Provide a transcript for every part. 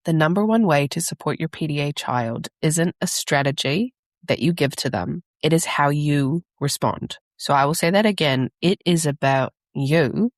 the number one way to support your PDA child isn't a strategy that you give to them. It is how you respond. So I will say that again. It is about you,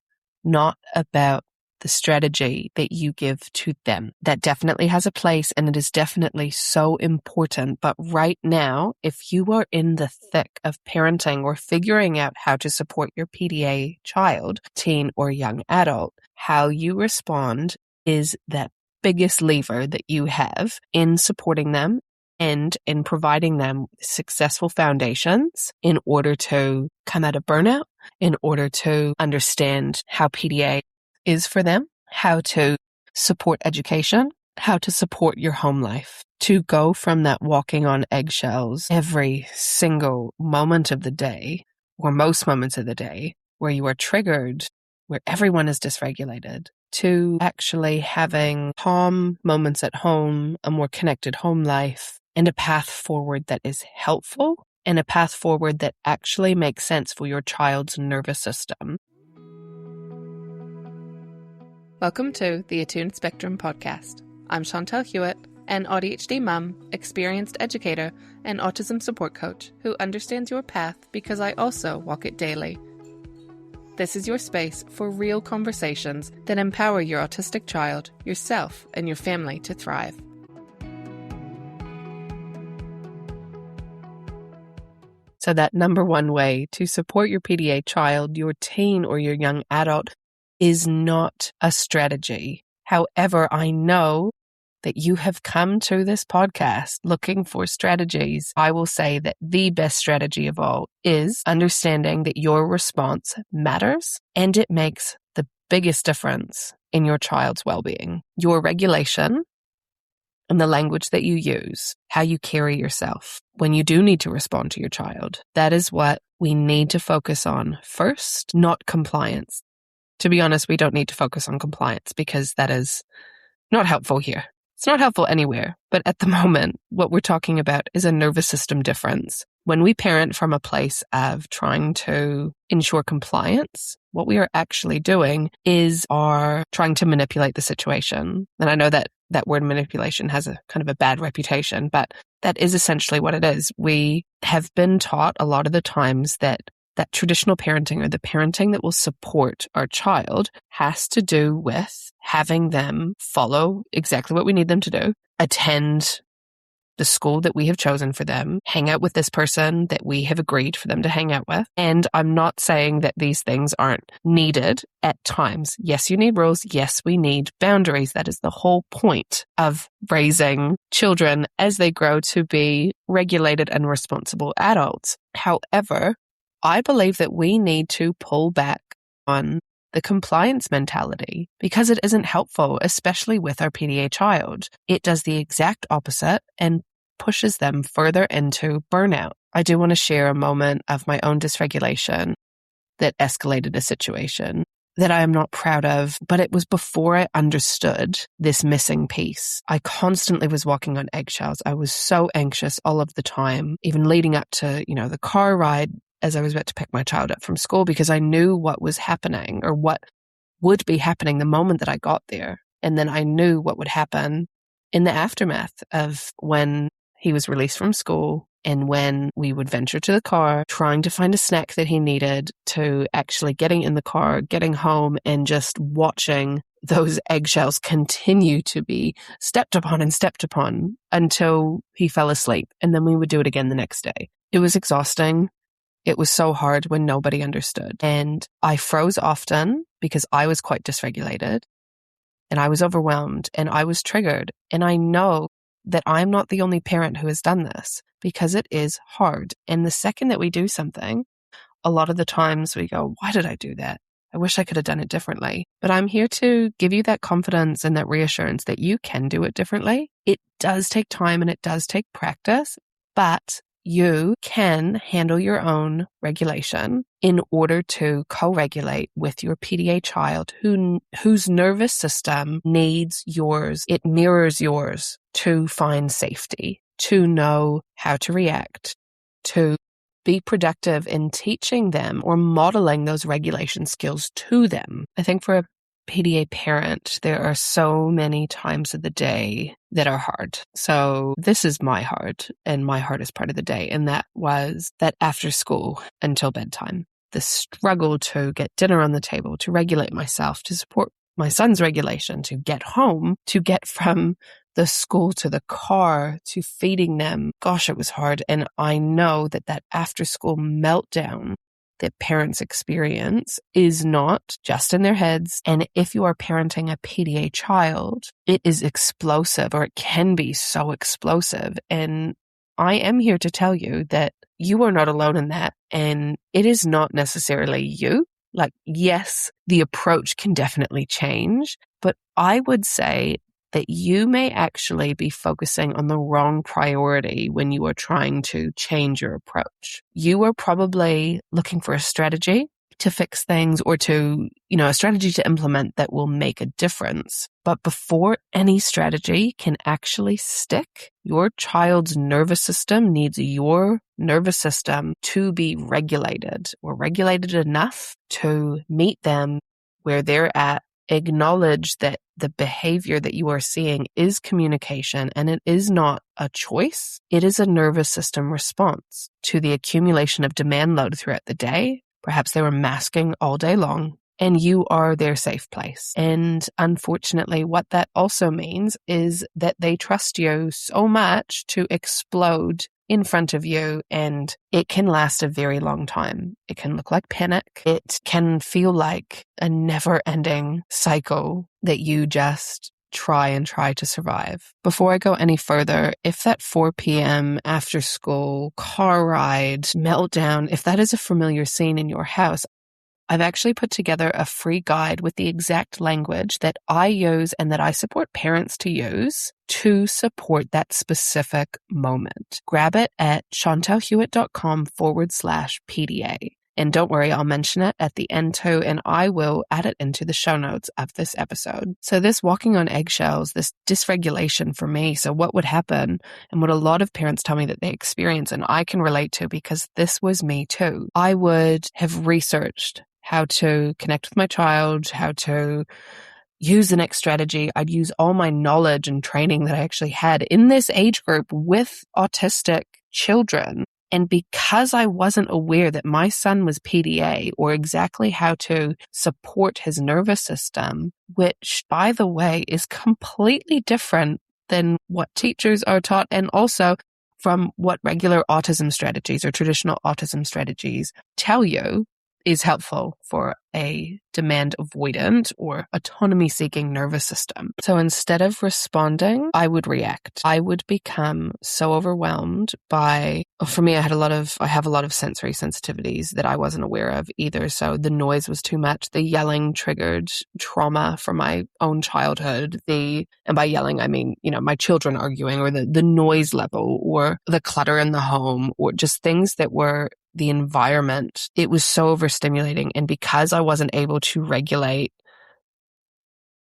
not about the strategy that you give to them. That definitely has a place and it is definitely so important. But right now, if you are in the thick of parenting or figuring out how to support your PDA child, teen or young adult, how you respond is that biggest lever that you have in supporting them and in providing them successful foundations in order to come out of burnout, in order to understand how PDA is for them, how to support education, how to support your home life, to go from that walking on eggshells every single moment of the day, or most moments of the day, where you are triggered, where everyone is dysregulated, to actually having calm moments at home, a more connected home life, and a path forward that is helpful and a path forward that actually makes sense for your child's nervous system. Welcome to the Attuned Spectrum podcast. I'm Chantal Hewitt, an ADHD mum, experienced educator, and autism support coach who understands your path because I also walk it daily. This is your space for real conversations that empower your autistic child, yourself, and your family to thrive. So that number one way to support your PDA child, your teen or your young adult, is not a strategy. However, I know that you have come to this podcast looking for strategies. I will say that the best strategy of all is understanding that your response matters and it makes the biggest difference in your child's well-being. Your regulation and the language that you use, how you carry yourself when you do need to respond to your child. That is what we need to focus on first, not compliance. To be honest, we don't need to focus on compliance because that is not helpful here. It's not helpful anywhere. But at the moment, what we're talking about is a nervous system difference. When we parent from a place of trying to ensure compliance, what we are actually doing is trying to manipulate the situation. And I know that that word manipulation has a kind of a bad reputation, but that is essentially what it is. We have been taught a lot of the times that traditional parenting, or the parenting that will support our child, has to do with having them follow exactly what we need them to do, attend the school that we have chosen for them, hang out with this person that we have agreed for them to hang out with. And I'm not saying that these things aren't needed at times. Yes, you need rules. Yes, we need boundaries. That is the whole point of raising children as they grow to be regulated and responsible adults. However, I believe that we need to pull back on the compliance mentality because it isn't helpful, especially with our PDA child. It does the exact opposite and pushes them further into burnout. I do want to share a moment of my own dysregulation that escalated a situation that I am not proud of, but it was before I understood this missing piece. I constantly was walking on eggshells. I was so anxious all of the time, even leading up to, the car ride as I was about to pick my child up from school, because I knew what was happening or what would be happening the moment that I got there. And then I knew what would happen in the aftermath of when he was released from school and when we would venture to the car, trying to find a snack that he needed, to actually getting in the car, getting home, and just watching those eggshells continue to be stepped upon until he fell asleep. And then we would do it again the next day. It was exhausting. It was so hard when nobody understood. And I froze often because I was quite dysregulated and I was overwhelmed and I was triggered. And I know that I'm not the only parent who has done this because it is hard. And the second that we do something, a lot of the times we go, why did I do that? I wish I could have done it differently. But I'm here to give you that confidence and that reassurance that you can do it differently. It does take time and it does take practice, but you can handle your own regulation in order to co-regulate with your PDA child whose nervous system needs yours. It mirrors yours to find safety, to know how to react, to be productive in teaching them or modeling those regulation skills to them. I think for a PDA parent, there are so many times of the day that are hard. So this is my hard, and my hardest part of the day. And that was that after school until bedtime, the struggle to get dinner on the table, to regulate myself, to support my son's regulation, to get home, to get from the school to the car, to feeding them. Gosh, it was hard. And I know that that after school meltdown that parents experience is not just in their heads. And if you are parenting a PDA child, it is explosive, or it can be so explosive. And I am here to tell you that you are not alone in that. And it is not necessarily you. Like, yes, the approach can definitely change, but I would say that you may actually be focusing on the wrong priority when you are trying to change your approach. You are probably looking for a strategy to fix things, or to, a strategy to implement that will make a difference. But before any strategy can actually stick, your child's nervous system needs your nervous system to be regulated, or regulated enough to meet them where they're at. Acknowledge that the behavior that you are seeing is communication, and it is not a choice. It is a nervous system response to the accumulation of demand load throughout the day. Perhaps they were masking all day long, and you are their safe place. And unfortunately, what that also means is that they trust you so much to explode in front of you, and it can last a very long time. It can look like panic. It can feel like a never-ending cycle that you just try to survive. Before I go any further, if that 4 p.m. after school car ride meltdown, if that is a familiar scene in your house, I've actually put together a free guide with the exact language that I use and that I support parents to use to support that specific moment. Grab it at chantelhewitt.com/PDA. And don't worry, I'll mention it at the end too, and I will add it into the show notes of this episode. So this walking on eggshells, this dysregulation for me, so what would happen, and what a lot of parents tell me that they experience, and I can relate to because this was me too. I would have researched how to connect with my child, how to use the next strategy. I'd use all my knowledge and training that I actually had in this age group with autistic children. And because I wasn't aware that my son was PDA, or exactly how to support his nervous system, which, by the way, is completely different than what teachers are taught, and also from what regular autism strategies or traditional autism strategies tell you is helpful for a demand avoidant or autonomy seeking nervous system. So instead of responding, I would react. I would become so overwhelmed by, for me, I have a lot of sensory sensitivities that I wasn't aware of either. So the noise was too much. The yelling triggered trauma from my own childhood. And by yelling, I mean, my children arguing, or the noise level, or the clutter in the home, or just things that were the environment. It was so overstimulating. And because I wasn't able to regulate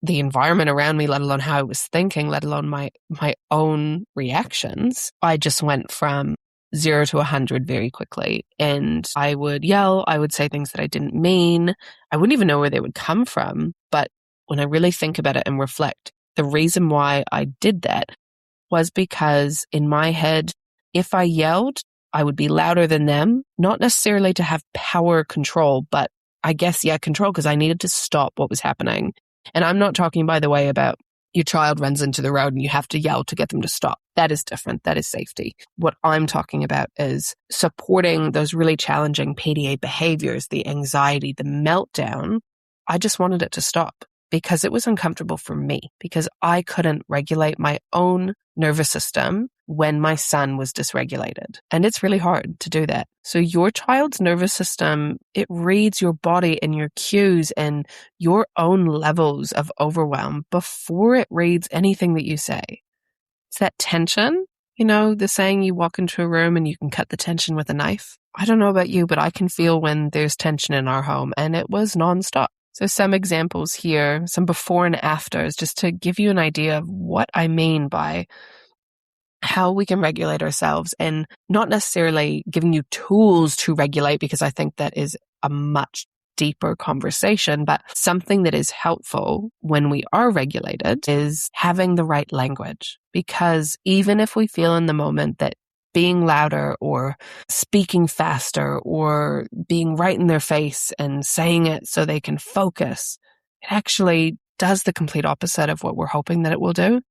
the environment around me, let alone how I was thinking, let alone my own reactions, I just went from 0 to 100 very quickly. And I would yell, I would say things that I didn't mean. I wouldn't even know where they would come from. But when I really think about it and reflect, the reason why I did that was because in my head, if I yelled, I would be louder than them, not necessarily to have power control, but I guess, control, because I needed to stop what was happening. And I'm not talking, by the way, about your child runs into the road and you have to yell to get them to stop. That is different. That is safety. What I'm talking about is supporting those really challenging PDA behaviors, the anxiety, the meltdown. I just wanted it to stop because it was uncomfortable for me, because I couldn't regulate my own nervous system when my son was dysregulated. And it's really hard to do that. So your child's nervous system, it reads your body and your cues and your own levels of overwhelm before it reads anything that you say. It's that tension, the saying you walk into a room and you can cut the tension with a knife. I don't know about you, but I can feel when there's tension in our home, and it was nonstop. So some examples here, some before and afters, just to give you an idea of what I mean by how we can regulate ourselves, and not necessarily giving you tools to regulate, because I think that is a much deeper conversation, but something that is helpful when we are regulated is having the right language. Because even if we feel in the moment that being louder or speaking faster or being right in their face and saying it so they can focus, it actually does the complete opposite of what we're hoping that it will do.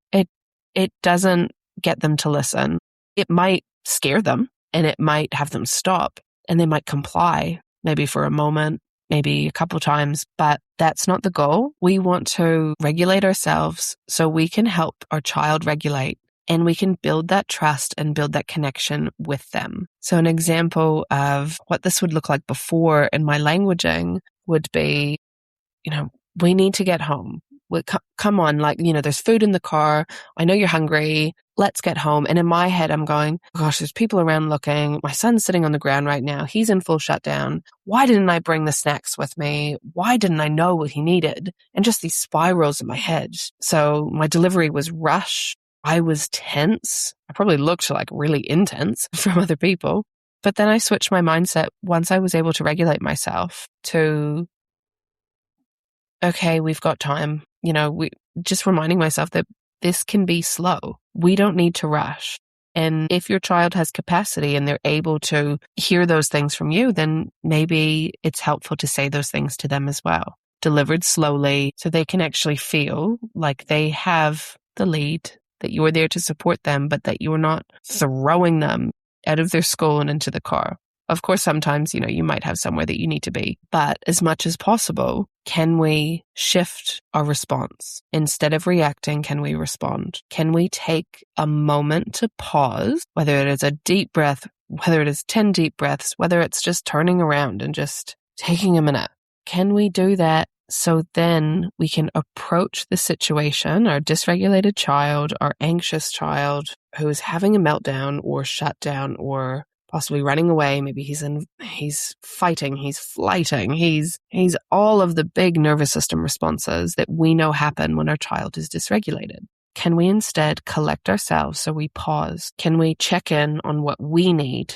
It doesn't get them to listen. It might scare them and it might have them stop and they might comply, maybe for a moment, maybe a couple times, but that's not the goal. We want to regulate ourselves so we can help our child regulate and we can build that trust and build that connection with them. So an example of what this would look like before in my languaging would be, we need to get home. Come on, there's food in the car. I know you're hungry. Let's get home. And in my head, I'm going, gosh, there's people around looking. My son's sitting on the ground right now. He's in full shutdown. Why didn't I bring the snacks with me? Why didn't I know what he needed? And just these spirals in my head. So my delivery was rush. I was tense. I probably looked really intense from other people. But then I switched my mindset once I was able to regulate myself to, okay, we've got time. Just reminding myself that this can be slow. We don't need to rush. And if your child has capacity and they're able to hear those things from you, then maybe it's helpful to say those things to them as well, delivered slowly so they can actually feel like they have the lead, that you are there to support them, but that you're not throwing them out of their school and into the car. Of course, sometimes, you might have somewhere that you need to be, but as much as possible, can we shift our response? Instead of reacting, can we respond? Can we take a moment to pause, whether it is a deep breath, whether it is 10 deep breaths, whether it's just turning around and just taking a minute? Can we do that so then we can approach the situation, our dysregulated child, our anxious child who is having a meltdown or shutdown or possibly running away. Maybe he's fighting, he's flighting, he's all of the big nervous system responses that we know happen when our child is dysregulated. Can we instead collect ourselves so we pause? Can we check in on what we need?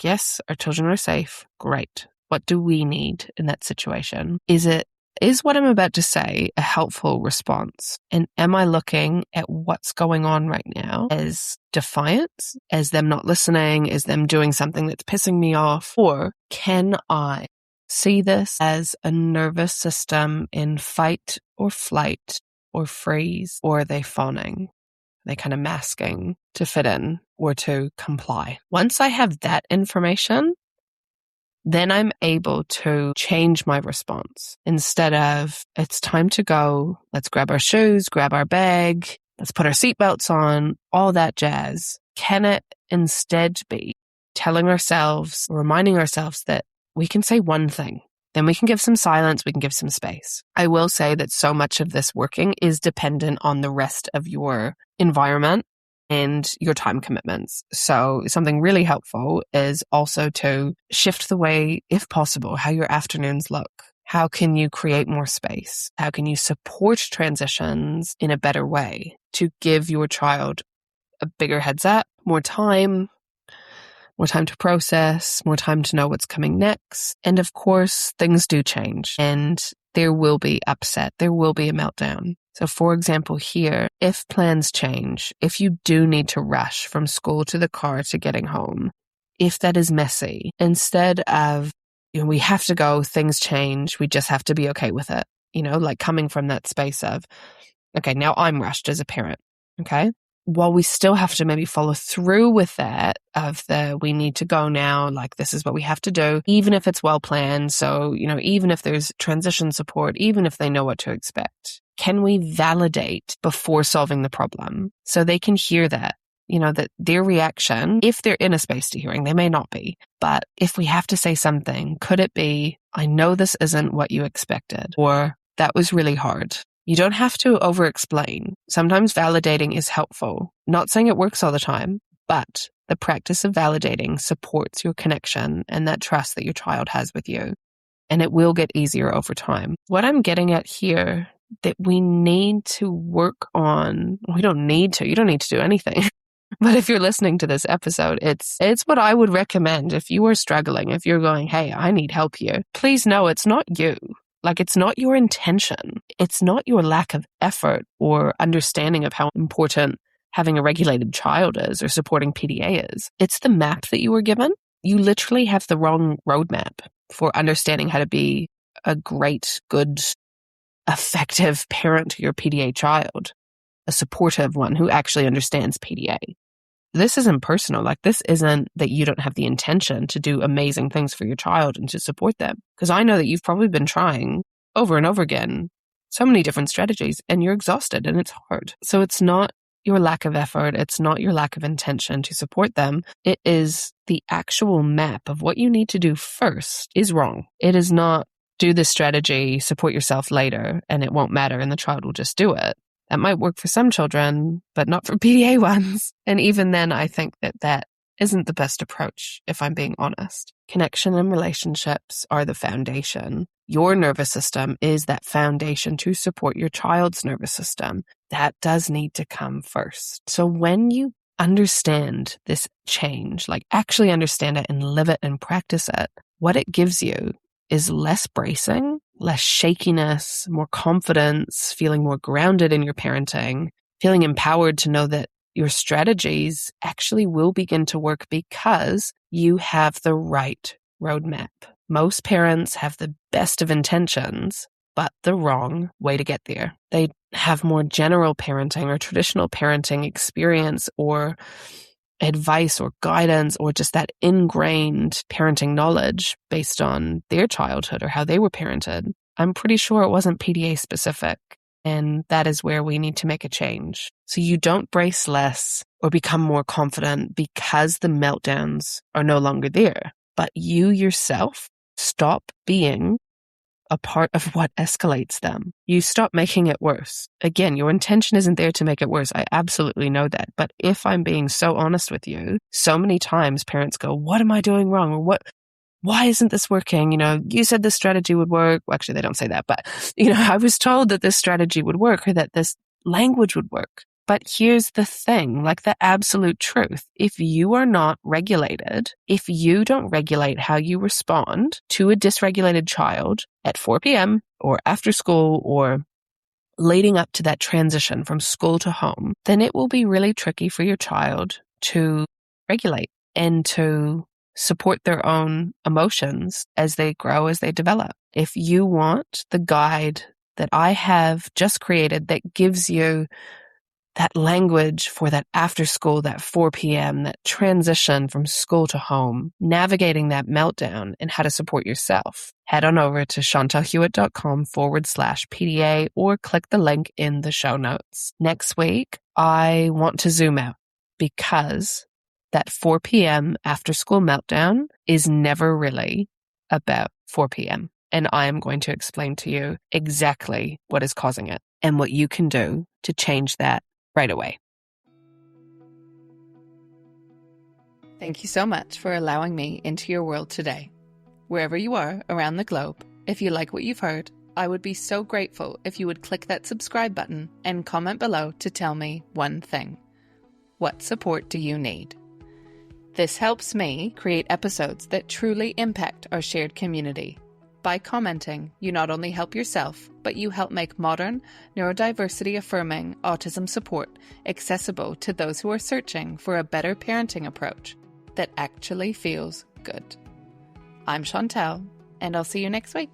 Yes, our children are safe. Great. What do we need in that situation? Is what I'm about to say a helpful response? And am I looking at what's going on right now as defiance, as them not listening, as them doing something that's pissing me off? Or can I see this as a nervous system in fight or flight or freeze? Or are they fawning? Are they kind of masking to fit in or to comply? Once I have that information, then I'm able to change my response. Instead of, it's time to go, let's grab our shoes, grab our bag, let's put our seatbelts on, all that jazz. Can it instead be telling ourselves, reminding ourselves that we can say one thing, then we can give some silence, we can give some space. I will say that so much of this working is dependent on the rest of your environment and your time commitments. So something really helpful is also to shift the way, if possible, how your afternoons look. How can you create more space? How can you support transitions in a better way to give your child a bigger heads up, more time to process, more time to know what's coming next. And of course, things do change and there will be upset. There will be a meltdown. So for example, here, if plans change, if you do need to rush from school to the car to getting home, if that is messy, instead of, we have to go, things change, we just have to be okay with it, coming from that space of, okay, now I'm rushed as a parent, okay? While we still have to maybe follow through with that of we need to go now, this is what we have to do, even if it's well planned. So, even if there's transition support, even if they know what to expect, can we validate before solving the problem so they can hear that, that their reaction, if they're in a space to hearing, they may not be, but if we have to say something, could it be, I know this isn't what you expected, or that was really hard. You don't have to over-explain. Sometimes validating is helpful. Not saying it works all the time, but the practice of validating supports your connection and that trust that your child has with you. And it will get easier over time. What I'm getting at here, that we need to work on, you don't need to do anything. But if you're listening to this episode, it's what I would recommend if you are struggling, if you're going, hey, I need help here. Please know it's not you. Like, it's not your intention. It's not your lack of effort or understanding of how important having a regulated child is or supporting PDA is. It's the map that you were given. You literally have the wrong roadmap for understanding how to be a great, good, effective parent to your PDA child, a supportive one who actually understands PDA. This isn't personal. Like, this isn't that you don't have the intention to do amazing things for your child and to support them. Because I know that you've probably been trying over and over again so many different strategies and you're exhausted and it's hard. So it's not your lack of effort. It's not your lack of intention to support them. It is the actual map of what you need to do first is wrong. It is not do this strategy, support yourself later, and it won't matter and the child will just do it. That might work for some children, but not for PDA ones. And even then, I think that isn't the best approach, if I'm being honest. Connection and relationships are the foundation. Your nervous system is that foundation to support your child's nervous system. That does need to come first. So when you understand this change, like actually understand it and live it and practice it, what it gives you is less bracing, less shakiness, more confidence, feeling more grounded in your parenting, feeling empowered to know that your strategies actually will begin to work because you have the right roadmap. Most parents have the best of intentions, but the wrong way to get there. They have more general parenting or traditional parenting experience or advice or guidance or just that ingrained parenting knowledge based on their childhood or how they were parented. I'm pretty sure it wasn't PDA specific, and that is where we need to make a change. So you don't brace less or become more confident because the meltdowns are no longer there, but you yourself stop being a part of what escalates them. You stop making it worse. Again, your intention isn't there to make it worse. I absolutely know that. But if I'm being so honest with you, so many times parents go, what am I doing wrong? Or why isn't this working? You said this strategy would work. Well, actually, they don't say that, but, I was told that this strategy would work or that this language would work. But here's the thing, like the absolute truth. If you are not regulated, if you don't regulate how you respond to a dysregulated child at 4 p.m. or after school or leading up to that transition from school to home, then it will be really tricky for your child to regulate and to support their own emotions as they grow, as they develop. If you want the guide that I have just created that gives you that language for that after school, that 4 p.m., that transition from school to home, navigating that meltdown and how to support yourself, head on over to chantalhewitt.com/PDA or click the link in the show notes. Next week, I want to zoom out because that 4 p.m. after school meltdown is never really about 4 p.m. And I am going to explain to you exactly what is causing it and what you can do to change that right away. Thank you so much for allowing me into your world today. Wherever you are around the globe, if you like what you've heard, I would be so grateful if you would click that subscribe button and comment below to tell me one thing. What support do you need? This helps me create episodes that truly impact our shared community. By commenting, you not only help yourself, but you help make modern, neurodiversity-affirming autism support accessible to those who are searching for a better parenting approach that actually feels good. I'm Chantal, and I'll see you next week.